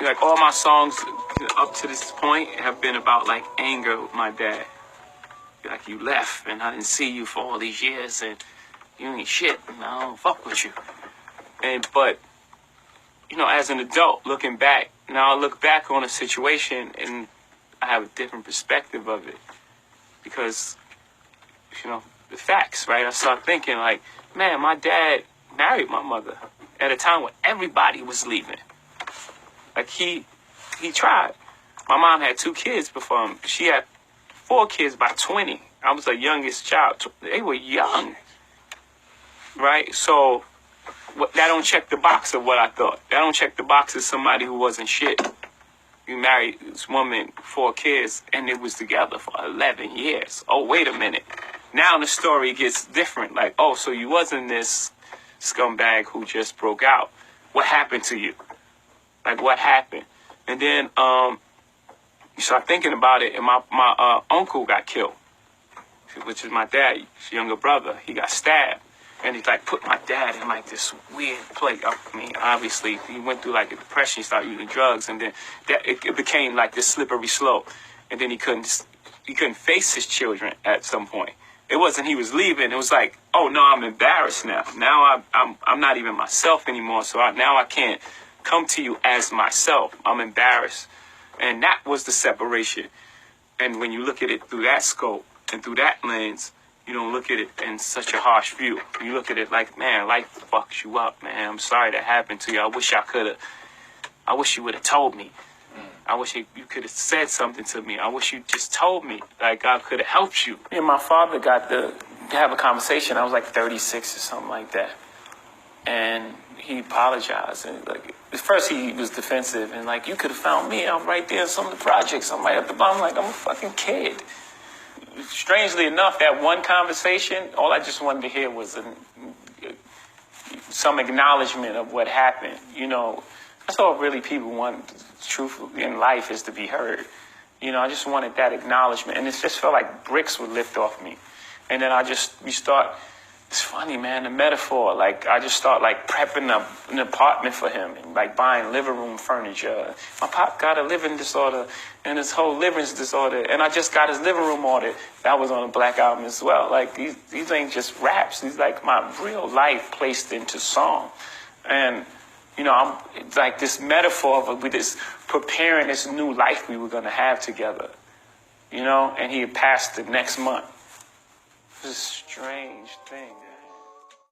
like all my songs up to this point have been about like anger with my dad. Like, you left and I didn't see you for all these years and you ain't shit and I don't fuck with you. But as an adult looking back, now I look back on a situation and I have a different perspective of it. Because, the facts, right? I start thinking like, man, my dad married my mother at a time when everybody was leaving. Like, he tried. My mom had 2 kids before him. She had 4 kids by 20. I was the youngest child. They were young, right? So that don't check the box of what I thought. That don't check the box of somebody who wasn't shit. You married this woman, 4 kids, and it was together for 11 years. Oh, wait a minute. Now the story gets different. Like, oh, so you wasn't this scumbag who just broke out. What happened to you? Like, what happened? And then you start thinking about it, and my uncle got killed, which is my dad's younger brother. He got stabbed. And he like put my dad in like this weird place. I mean, obviously he went through like a depression. He started using drugs, and then it became like this slippery slope. And then he couldn't face his children at some point. It wasn't he was leaving. It was like, oh no, I'm embarrassed now. Now I'm not even myself anymore. So now I can't come to you as myself. I'm embarrassed, and that was the separation. And when you look at it through that scope and through that lens, you don't look at it in such a harsh view. You look at it like, man, life fucks you up, man. I'm sorry that happened to you. I wish you would have told me. I wish you could have said something to me. I wish you just told me. Like, God could have helped you. Me and my father got to have a conversation. I was like 36 or something like that. And he apologized. And like, at first he was defensive. And like, you could have found me. I'm right there in some of the projects. I'm right at the bottom. Like, I'm a fucking kid. Strangely enough, that one conversation, all I just wanted to hear was some acknowledgement of what happened. That's all really people want. The truth in life is to be heard. I just wanted that acknowledgement. And it just felt like bricks would lift off me. And then it's funny, man, the metaphor. Like, I just start like prepping an apartment for him and like buying living room furniture. My pop got a living disorder and his whole liver's disorder. And I just got his living room ordered. That was on a Black Album as well. Like, these ain't just raps. These like my real life placed into song. And, it's like this metaphor of this preparing this new life we were going to have together. And he had passed the next month. It was a strange thing.